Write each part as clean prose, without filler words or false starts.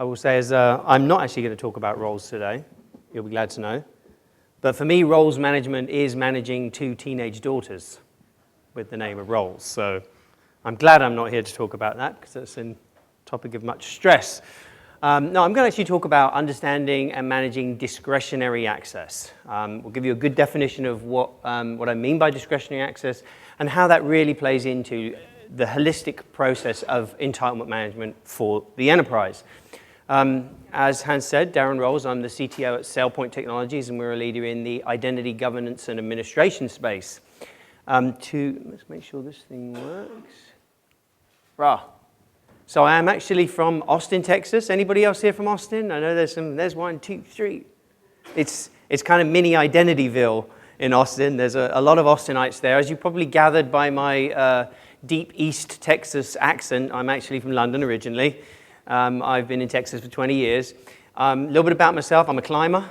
I will say is I'm not actually going to talk about roles today. You'll be glad to know. But for me, roles management is managing 2 teenage daughters with the name of roles. So I'm glad I'm not here to talk about that because it's a topic of much stress. No, I'm going to actually talk about understanding and managing discretionary access. We'll give you a good definition of what I mean by discretionary access and how that really plays into the holistic process of entitlement management for the enterprise. As Hans said, Darran Rolls, I'm the CTO at SailPoint Technologies, and we're a leader in the identity governance and administration space. Let's make sure this thing works. So I am actually from Austin, Texas. Anybody else here from Austin? I know there's 1, 2, 3. It's kind of mini Identityville in Austin. There's a lot of Austinites there. As you probably gathered by my deep East Texas accent, I'm actually from London originally. I've been in Texas for 20 years. A little bit about myself. I'm a climber,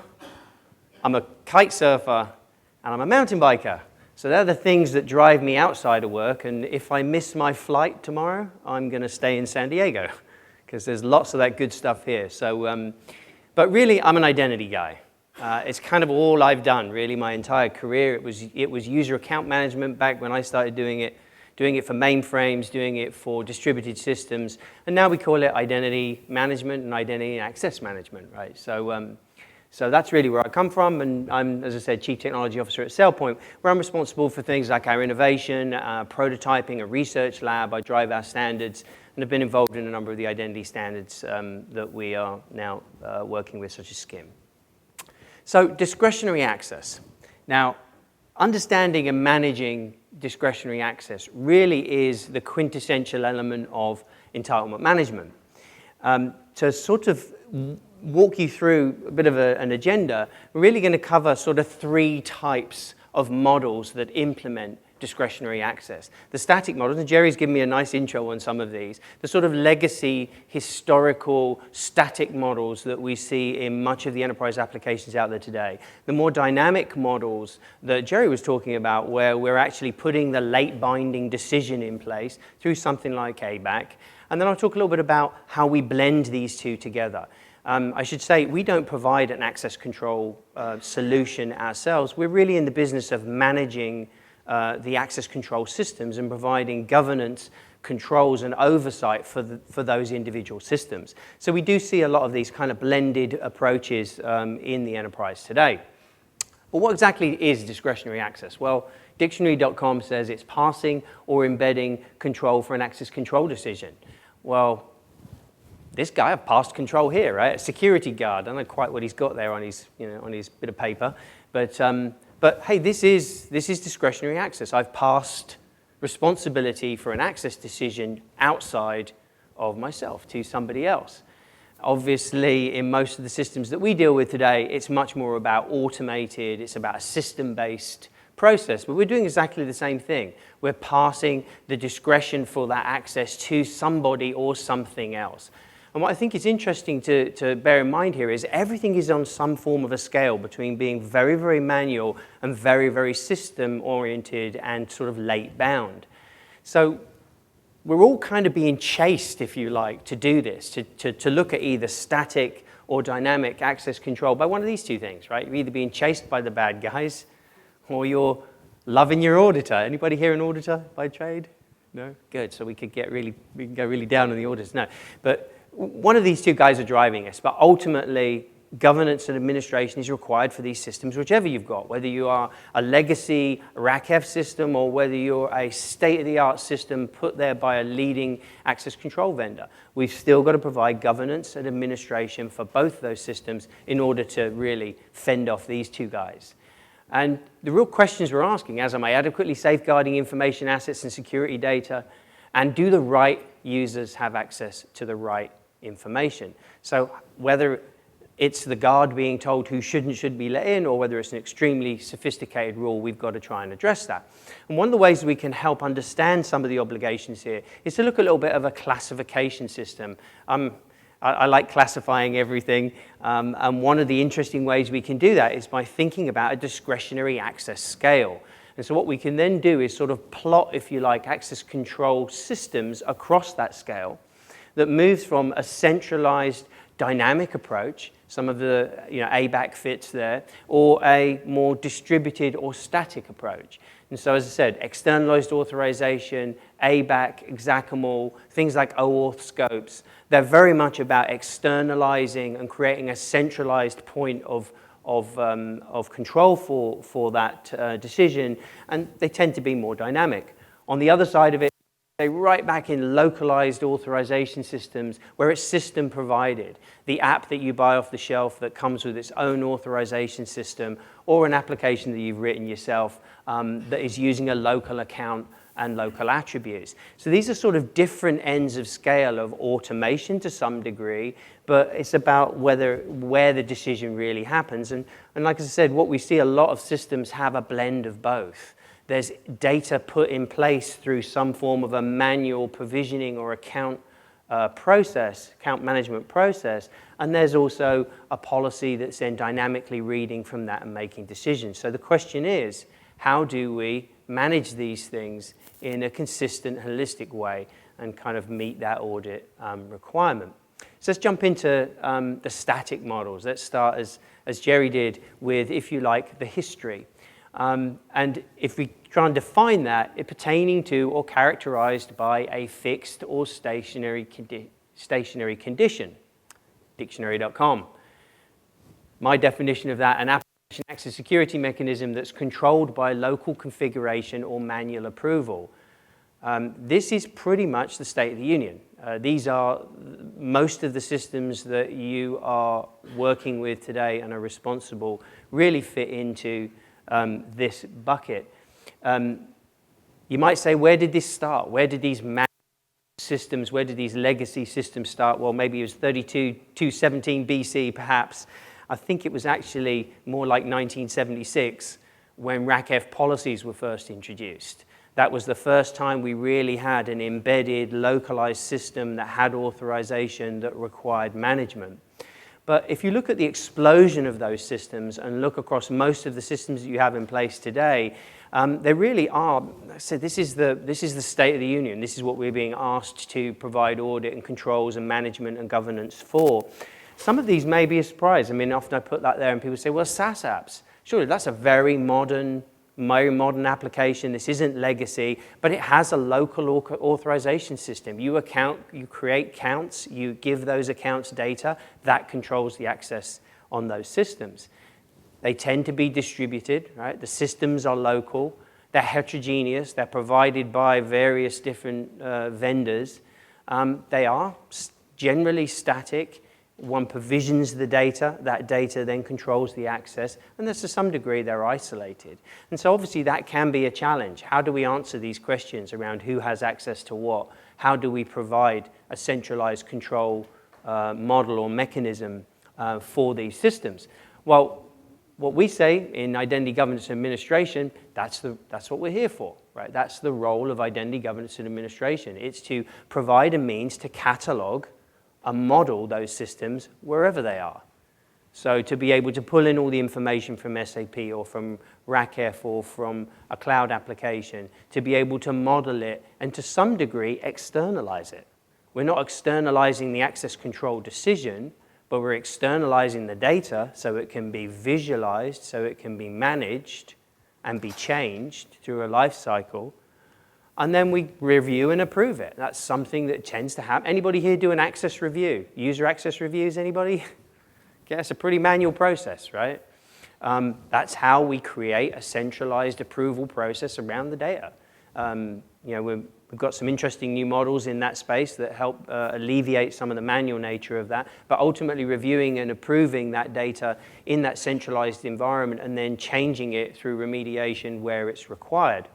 I'm a kite surfer, and I'm a mountain biker. So they're the things that drive me outside of work. And if I miss my flight tomorrow, I'm going to stay in San Diego because there's lots of that good stuff here. So, but really, I'm an identity guy. It's kind of all I've done, really, my entire career. It was user account management back when I started doing it for mainframes, doing it for distributed systems, and now we call it identity management and identity and access management, right? So that's really where I come from, and I'm, as I said, Chief Technology Officer at SailPoint, where I'm responsible for things like our innovation, prototyping, a research lab. I drive our standards, and have been involved in a number of the identity standards that we are now working with, such as SCIM. So discretionary access. Now, understanding and managing discretionary access really is the quintessential element of entitlement management. To sort of walk you through a bit of an agenda, we're really going to cover sort of 3 types of models that implement discretionary access. The static models, and Jerry's given me a nice intro on some of these, the sort of legacy, historical, static models that we see in much of the enterprise applications out there today. The more dynamic models that Jerry was talking about, where we're actually putting the late binding decision in place through something like ABAC. And then I'll talk a little bit about how we blend these 2 together. I should say we don't provide an access control solution ourselves. We're really in the business of managing the access control systems and providing governance, controls, and oversight for those individual systems. So we do see a lot of these kind of blended approaches in the enterprise today. But what exactly is discretionary access? Well, dictionary.com says it's passing or embedding control for an access control decision. Well, this guy, I've passed control here, right? A security guard. I don't know quite what he's got there on his, on his bit of paper, but hey, this is discretionary access. I've passed responsibility for an access decision outside of myself to somebody else. Obviously, in most of the systems that we deal with today, it's much more about automated, it's about a system-based process, but we're doing exactly the same thing. We're passing the discretion for that access to somebody or something else. And what I think is interesting to bear in mind here is everything is on some form of a scale between being very, very manual and very, very system-oriented and sort of late-bound. So we're all kind of being chased, if you like, to do this, to look at either static or dynamic access control by one of these 2 things, right? You're either being chased by the bad guys or you're loving your auditor. Anybody here an auditor by trade? No? Good. So we can go really down on the auditors. No. But one of these 2 guys are driving us, but ultimately governance and administration is required for these systems, whichever you've got, whether you are a legacy RACF system or whether you're a state-of-the-art system put there by a leading access control vendor. We've still got to provide governance and administration for both those systems in order to really fend off these 2 guys. And the real questions we're asking is, am I adequately safeguarding information assets and security data? And do the right users have access to the right information? So whether it's the guard being told who should be let in, or whether it's an extremely sophisticated rule, we've got to try and address that. And one of the ways we can help understand some of the obligations here is to look at a little bit of a classification system. I like classifying everything, and one of the interesting ways we can do that is by thinking about a discretionary access scale. And so what we can then do is sort of plot, if you like, access control systems across that scale that moves from a centralized dynamic approach, some of the ABAC fits there, or a more distributed or static approach. And so, as I said, externalized authorization, ABAC, XACML, things like OAuth scopes, they're very much about externalizing and creating a centralized point of control for that decision, and they tend to be more dynamic. On the other side of it, they right back in localized authorization systems where it's system provided. The app that you buy off the shelf that comes with its own authorization system, or an application that you've written yourself that is using a local account and local attributes. So these are sort of different ends of scale of automation to some degree, but it's about where the decision really happens. And like I said, what we see a lot of systems have a blend of both. There's data put in place through some form of a manual provisioning or account management process, and there's also a policy that's then dynamically reading from that and making decisions. So the question is, how do we manage these things in a consistent, holistic way and kind of meet that audit requirement? So let's jump into the static models. Let's start, as Jerry did, with, if you like, the history. And if we try and define that, it's pertaining to or characterized by a fixed or stationary condition, dictionary.com. My definition of that, an application access security mechanism that's controlled by local configuration or manual approval. This is pretty much the state of the union. These are most of the systems that you are working with today and are responsible really fit into this bucket. You might say, where did this start? Where did these systems, where did these legacy systems start? Well, maybe it was 217 BC, perhaps. I think it was actually more like 1976 when RACF policies were first introduced. That was the first time we really had an embedded, localized system that had authorization that required management. But if you look at the explosion of those systems and look across most of the systems that you have in place today, they really are, so this is the state of the union. This is what we're being asked to provide audit and controls and management and governance for. Some of these may be a surprise. I mean, often I put that there and people say, well, SaaS apps. Surely that's a very modern application. This isn't legacy, but it has a local authorization system. You create counts, you give those accounts data, that controls the access on those systems. They tend to be distributed, right? The systems are local, they're heterogeneous, they're provided by various different vendors. They are generally static. One provisions the data, that data then controls the access, and to some degree they're isolated. And so obviously that can be a challenge. How do we answer these questions around who has access to what? How do we provide a centralized control model or mechanism for these systems? Well, what we say in identity governance and administration, that's what we're here for, right? That's the role of identity governance and administration. It's to provide a means to catalog and model those systems wherever they are. So to be able to pull in all the information from SAP or from RACF or from a cloud application, to be able to model it and to some degree externalize it. We're not externalizing the access control decision, but we're externalizing the data so it can be visualized, so it can be managed and be changed through a life cycle. And then we review and approve it. That's something that tends to happen. Anybody here do an access review? User access reviews, anybody? Okay, it's a pretty manual process, right? That's how we create a centralized approval process around the data. We've got some interesting new models in that space that help alleviate some of the manual nature of that, but ultimately reviewing and approving that data in that centralized environment and then changing it through remediation where it's required.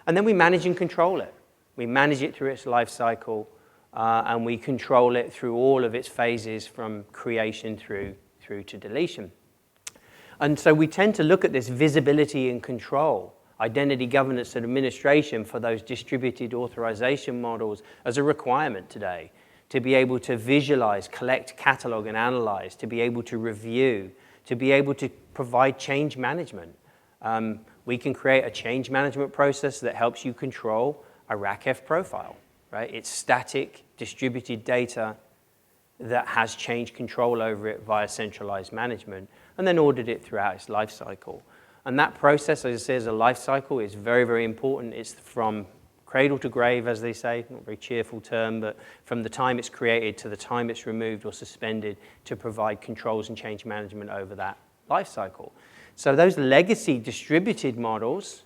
And then we manage and control it. We manage it through its life cycle, and we control it through all of its phases from creation through to deletion. And so we tend to look at this visibility and control, identity governance and administration for those distributed authorization models as a requirement today, to be able to visualize, collect, catalog, and analyze, to be able to review, to be able to provide change management. We can create a change management process that helps you control a RACF profile, right? It's static, distributed data, that has change control over it via centralized management, and then audit it throughout its life cycle. And that process, as I say, as a life cycle, is very, very important. It's from cradle to grave, as they say, not a very cheerful term, but from the time it's created to the time it's removed or suspended to provide controls and change management over that life cycle. So those legacy distributed models,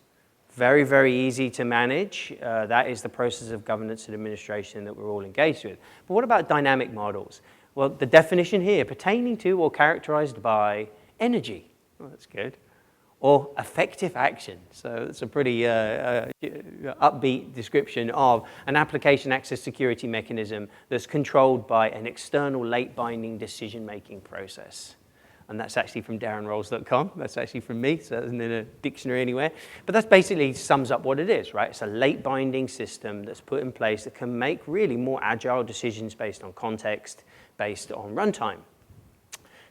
very, very easy to manage. That is the process of governance and administration that we're all engaged with. But what about dynamic models? Well, the definition here, pertaining to or characterized by energy. Well, that's good. Or effective action. So it's a pretty upbeat description of an application access security mechanism that's controlled by an external late binding decision-making process. And that's actually from darranrolls.com. That's actually from me, so that isn't in a dictionary anywhere. But that basically sums up what it is, right? It's a late binding system that's put in place that can make really more agile decisions based on context, based on runtime.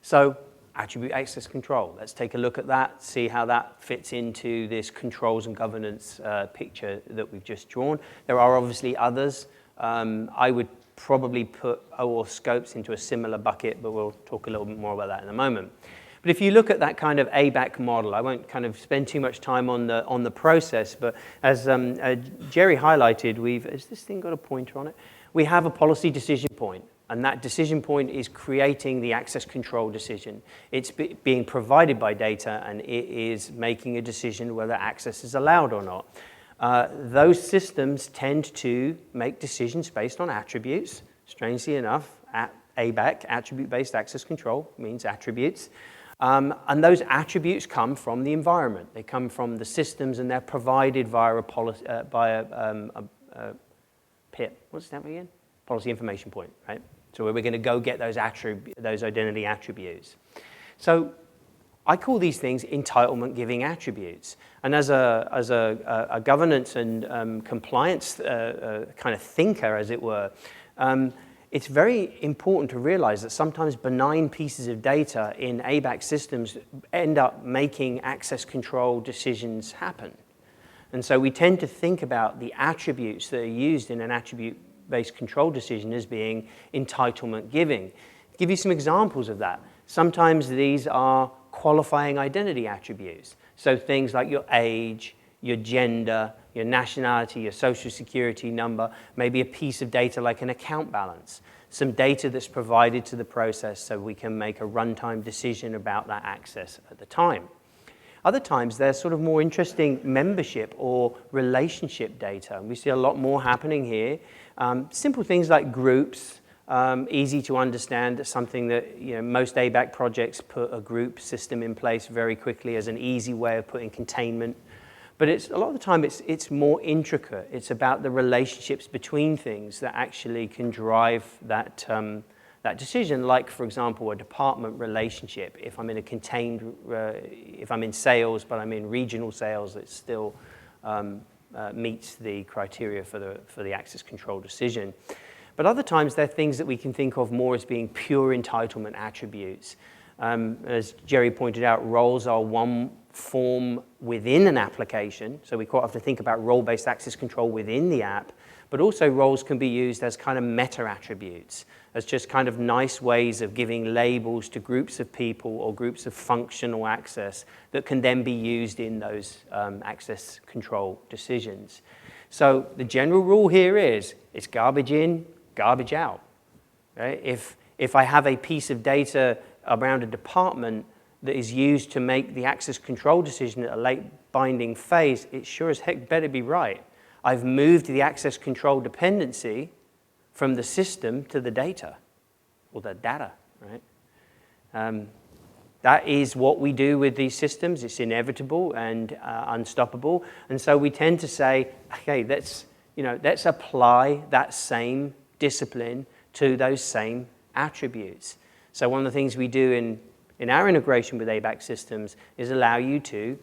So attribute access control. Let's take a look at that, see how that fits into this controls and governance picture that we've just drawn. There are obviously others. I would probably put OAuth scopes into a similar bucket, but we'll talk a little bit more about that in a moment. But if you look at that kind of ABAC model, I won't kind of spend too much time on the process, but as Jerry highlighted, has this thing got a pointer on it? We have a policy decision point. And that decision point is creating the access control decision. It's being provided by data, and it is making a decision whether access is allowed or not. Those systems tend to make decisions based on attributes. Strangely enough, ABAC, attribute-based access control, means attributes. And those attributes come from the environment. They come from the systems, and they're provided via a PIP. What's that again? Policy information point, right? So we're going to go get those identity attributes. So I call these things entitlement-giving attributes. And as a governance and compliance kind of thinker, as it were, it's very important to realize that sometimes benign pieces of data in ABAC systems end up making access control decisions happen. And so we tend to think about the attributes that are used in an attribute-based control decision as being entitlement giving. To give you some examples of that, sometimes these are qualifying identity attributes. So things like your age, your gender, your nationality, your social security number, maybe a piece of data like an account balance, some data that's provided to the process so we can make a runtime decision about that access at the time. Other times, there's sort of more interesting membership or relationship data. And we see a lot more happening here. Simple things like groups, easy to understand. That's something that most ABAC projects put a group system in place very quickly as an easy way of putting containment. But a lot of the time, it's more intricate. It's about the relationships between things that actually can drive that decision, like, for example, a department relationship. If I'm in a contained, if I'm in sales, but I'm in regional sales, it still meets the criteria for the access control decision. But other times, there are things that we can think of more as being pure entitlement attributes. As Jerry pointed out, roles are one form within an application, so we quite have to think about role-based access control within the app, but also roles can be used as kind of meta attributes, as just kind of nice ways of giving labels to groups of people or groups of functional access that can then be used in those access control decisions. So the general rule here is it's garbage in, garbage out. Right? If I have a piece of data around a department that is used to make the access control decision at a late binding phase, it sure as heck better be right. I've moved the access control dependency from the system to the data, or the data, right? That is what we do with these systems. It's inevitable and unstoppable. And so we tend to say, okay, let's apply that same discipline to those same attributes. So one of the things we do in our integration with ABAC systems is allow you to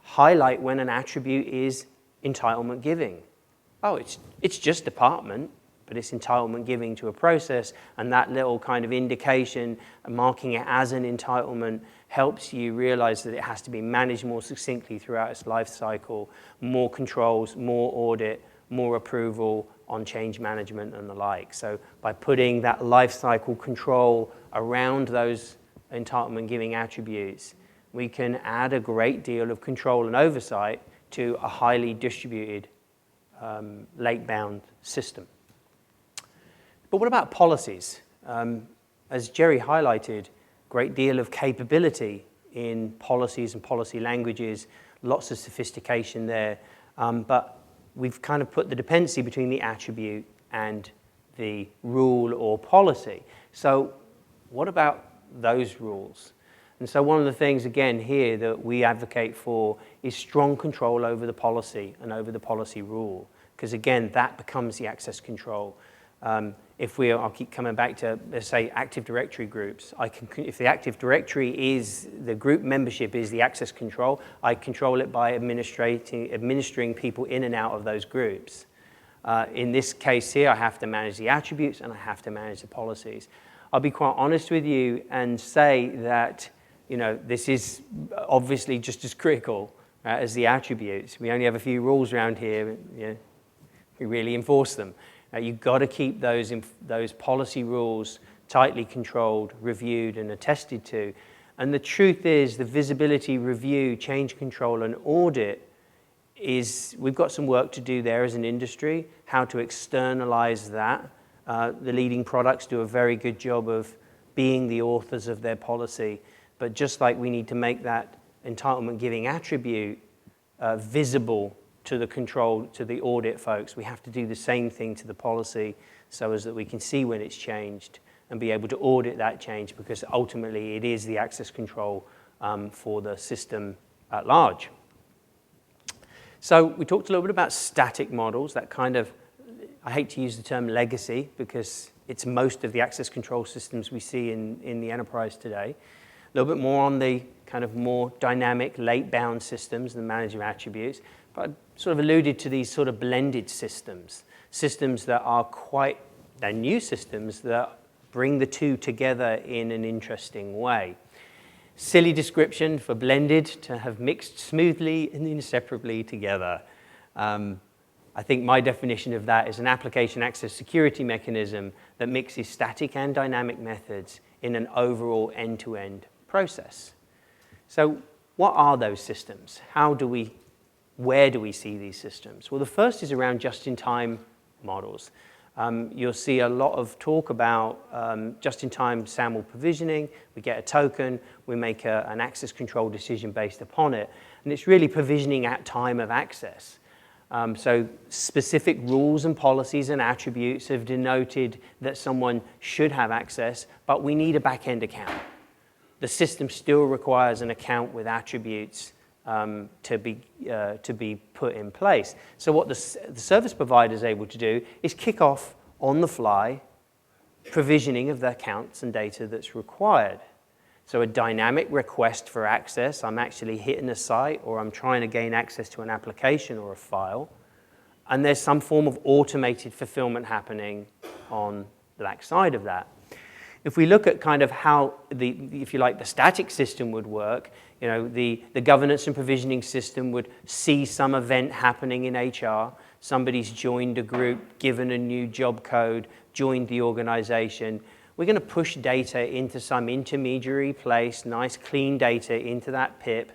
highlight when an attribute is entitlement giving. Oh, it's just department, but it's entitlement giving to a process, and that little kind of indication, marking it as an entitlement, helps you realize that it has to be managed more succinctly throughout its life cycle, more controls, more audit, more approval, on change management and the like. So by putting that lifecycle control around those entitlement giving attributes, we can add a great deal of control and oversight to a highly distributed lake-bound system. But what about policies? As Jerry highlighted, great deal of capability in policies and policy languages, lots of sophistication there, but we've kind of put the dependency between the attribute and the rule or policy. So what about those rules? And so one of the things, again, here that we advocate for is strong control over the policy and over the policy rule, because, again, that becomes the access control. I'll keep coming back to, let's say, Active Directory groups. If the Active Directory is, the group membership is the access control, I control it by administering people in and out of those groups. In this case here, I have to manage the attributes and I have to manage the policies. I'll be quite honest with you and say that, this is obviously just as critical as the attributes. We only have a few rules around here. We really enforce them. You've got to keep those policy rules tightly controlled, reviewed, and attested to. And the truth is, the visibility, review, change control, and audit we've got some work to do there as an industry, how to externalize that. The leading products do a very good job of being the authors of their policy. But just like we need to make that entitlement giving attribute visible to the control, to the audit folks, we have to do the same thing to the policy so as that we can see when it's changed and be able to audit that change, because ultimately it is the access control for the system at large. So we talked a little bit about static models, that kind of, I hate to use the term legacy because it's most of the access control systems we see in the enterprise today. A little bit more on the kind of more dynamic, late-bound systems and the management of attributes. But I sort of alluded to these sort of blended systems that are they're new systems that bring the two together in an interesting way. Silly description for blended, to have mixed smoothly and inseparably together. I think my definition of that is an application access security mechanism that mixes static and dynamic methods in an overall end-to-end process. So what are those systems? Where do we see these systems? Well, the first is around just-in-time models. You'll see a lot of talk about just-in-time SAML provisioning. We get a token, we make an access control decision based upon it, and it's really provisioning at time of access. So specific rules and policies and attributes have denoted that someone should have access, but we need a back-end account. The system still requires an account with attributes to be put in place. So what the service provider is able to do is kick off on the fly provisioning of the accounts and data that's required. So a dynamic request for access, I'm actually hitting a site or I'm trying to gain access to an application or a file, and there's some form of automated fulfillment happening on the back side of that. If we look at kind of how if you like, the static system would work, the governance and provisioning system would see some event happening in HR. Somebody's joined a group, given a new job code, joined the organization. We're going to push data into some intermediary place, nice clean data into that PIP,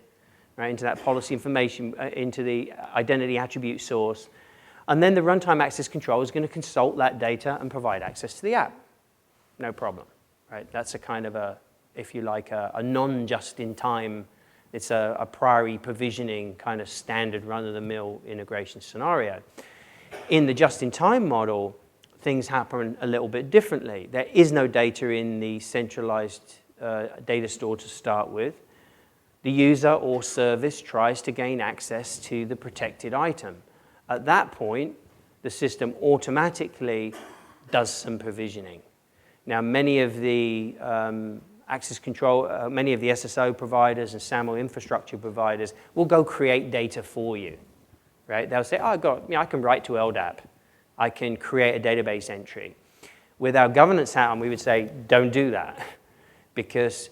right, into that policy information, into the identity attribute source. And then the runtime access control is going to consult that data and provide access to the app. No problem. Right? That's a kind of if you like, a non-just-in-time, it's a priori provisioning kind of standard run-of-the-mill integration scenario. In the just-in-time model, things happen a little bit differently. There is no data in the centralized data store to start with. The user or service tries to gain access to the protected item. At that point, the system automatically does some provisioning. Now, many of the access control, many of the SSO providers and SAML infrastructure providers will go create data for you, right? They'll say, oh, I can write to LDAP. I can create a database entry. With our governance hat on, we would say, don't do that, because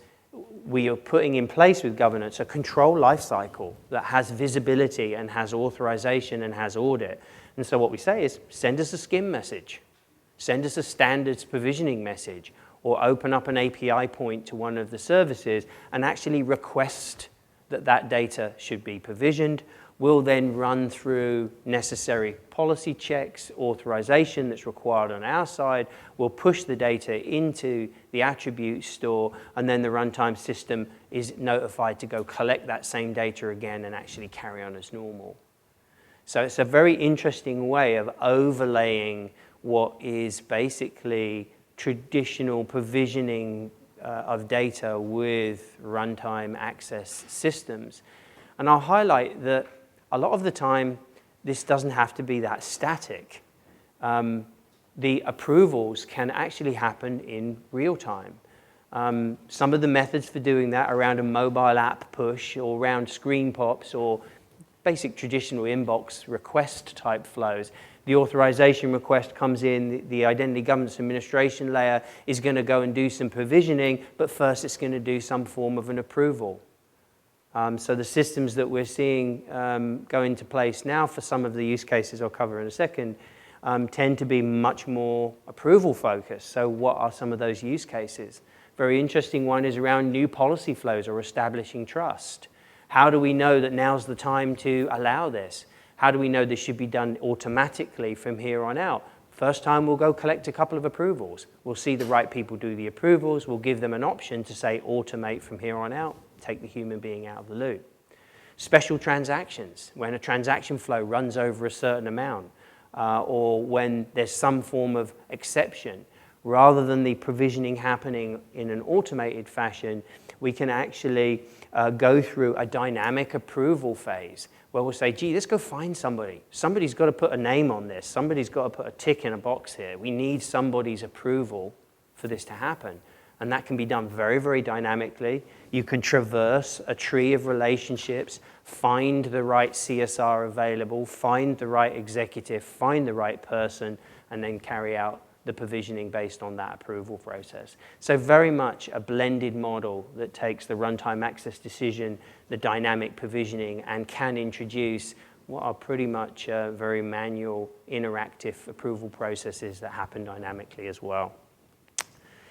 we are putting in place with governance a control lifecycle that has visibility and has authorization and has audit. And so what we say is, send us a skim message, send us a standards provisioning message, or open up an API point to one of the services and actually request that that data should be provisioned. We'll then run through necessary policy checks, authorization that's required on our side. We'll push the data into the attribute store, and then the runtime system is notified to go collect that same data again and actually carry on as normal. So it's a very interesting way of overlaying what is basically traditional provisioning of data with runtime access systems. And I'll highlight that a lot of the time, this doesn't have to be that static. The approvals can actually happen in real time. Some of the methods for doing that around a mobile app push or around screen pops or basic traditional inbox request type flows. The authorization request comes in, the identity governance administration layer is going to go and do some provisioning, but first it's going to do some form of an approval. So the systems that we're seeing go into place now for some of the use cases I'll cover in a second tend to be much more approval focused. So what are some of those use cases? Very interesting one is around new policy flows or establishing trust. How do we know that now's the time to allow this? How do we know this should be done automatically from here on out? First time we'll go collect a couple of approvals. We'll see the right people do the approvals. We'll give them an option to say automate from here on out, take the human being out of the loop. Special transactions, when a transaction flow runs over a certain amount, or when there's some form of exception, rather than the provisioning happening in an automated fashion, we can actually go through a dynamic approval phase where we'll say, gee, let's go find somebody. Somebody's got to put a name on this. Somebody's got to put a tick in a box here. We need somebody's approval for this to happen. And that can be done very, very dynamically. You can traverse a tree of relationships, find the right CSR available, find the right executive, find the right person, and then carry out the provisioning based on that approval process. So very much a blended model that takes the runtime access decision, the dynamic provisioning, and can introduce what are pretty much very manual, interactive approval processes that happen dynamically as well.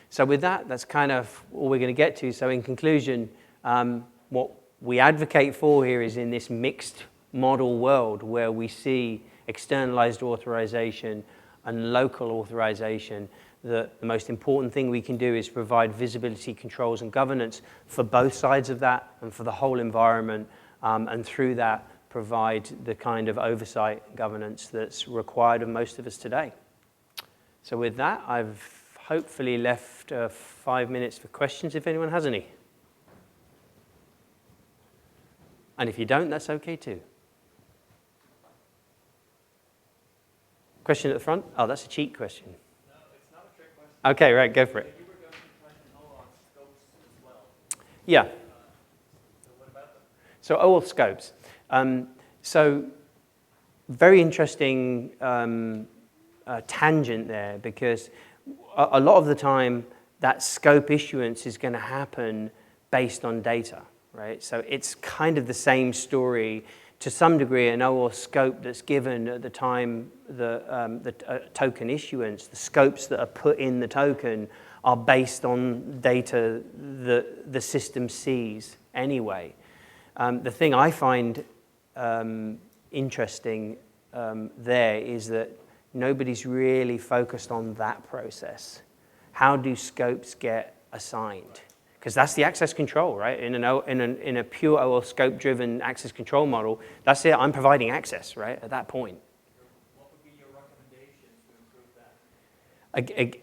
So with that, that's kind of all we're going to get to. So in conclusion, what we advocate for here is in this mixed model world where we see externalized authorization and local authorization, the most important thing we can do is provide visibility, controls, and governance for both sides of that and for the whole environment, and through that provide the kind of oversight and governance that's required of most of us today. So with that, I've hopefully left 5 minutes for questions if anyone has any. And if you don't, that's okay too. Question at the front? Oh, that's a cheat question. No, it's not a trick question. Okay, right, go for it. You were going to question OAuth scopes as well. Yeah. So what about them? So OAuth scopes. So very interesting tangent there, because a lot of the time that scope issuance is going to happen based on data, right? So it's kind of the same story to some degree, an OAuth scope that's given at the time the token issuance. The scopes that are put in the token are based on data that the system sees anyway. The thing I find interesting there is that nobody's really focused on that process. How do scopes get assigned? Because that's the access control, right? In a pure OAuth scope-driven access control model, that's it. I'm providing access, right, at that point. What would be your recommendations to improve that?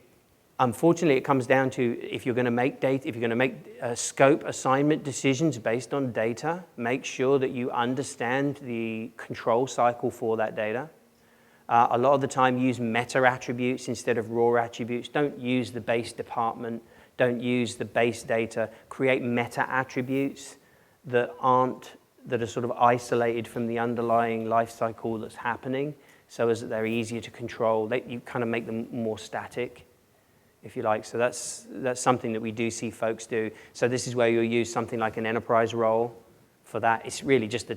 Unfortunately, it comes down to if you're going to make data, if you're going to make scope assignment decisions based on data, make sure that you understand the control cycle for that data. A lot of the time, use meta attributes instead of raw attributes. Don't use the base department. Don't use the base data. Create meta attributes that are sort of isolated from the underlying life cycle that's happening, so as that they're easier to control. You kind of make them more static, if you like. So that's something that we do see folks do. So this is where you'll use something like an enterprise role for that. It's really just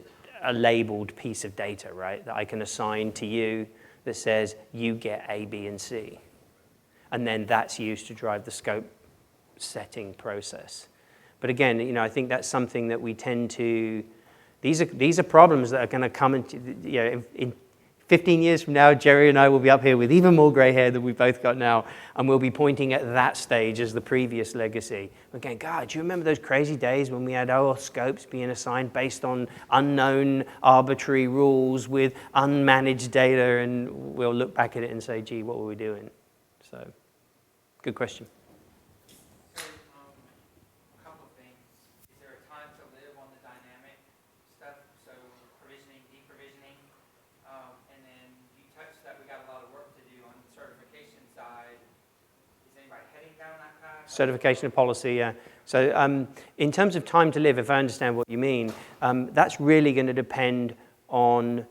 a labeled piece of data, right, that I can assign to you that says you get A, B, and C. And then that's used to drive the scope setting process. But again, you know, I think that's something that we tend to, these are problems that are going to come into, you know, in 15 years from now, Jerry and I will be up here with even more gray hair than we've both got now, and we'll be pointing at that stage as the previous legacy. Again, God, do you remember those crazy days when we had our scopes being assigned based on unknown arbitrary rules with unmanaged data, and we'll look back at it and say, gee, what were we doing? So, good question. Certification of policy, yeah. So in terms of time to live, if I understand what you mean, that's really going to depend on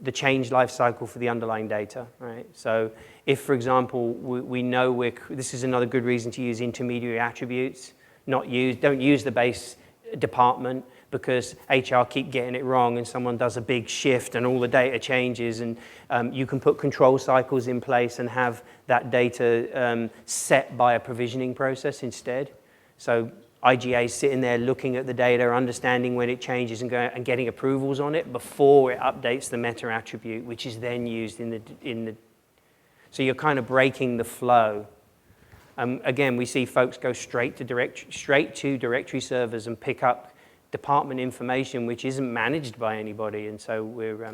the change life cycle for the underlying data, right? So if, for example, we know this is another good reason to use intermediary attributes, don't use the base department, because HR keep getting it wrong and someone does a big shift and all the data changes, and you can put control cycles in place and have that data set by a provisioning process instead. So IGA is sitting there looking at the data, understanding when it changes and getting approvals on it before it updates the meta attribute, which is then used in the so you're kind of breaking the flow. Again, we see folks go straight to directory servers and pick up department information which isn't managed by anybody, and so we're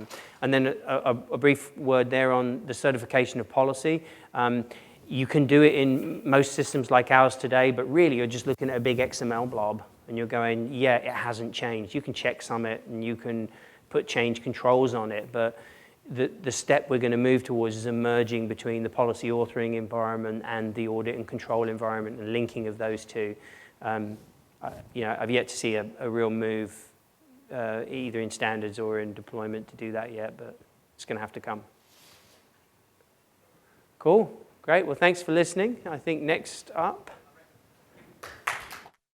and then a brief word there on the certification of policy. You can do it in most systems like ours today, but really you're just looking at a big XML blob and you're going, yeah, it hasn't changed. You can checksum it and you can put change controls on it, but the step we're going to move towards is emerging between the policy authoring environment and the audit and control environment and linking of those two. You know, I've yet to see a real move either in standards or in deployment to do that yet, but it's going to have to come. Cool, great. Well, thanks for listening. I think next up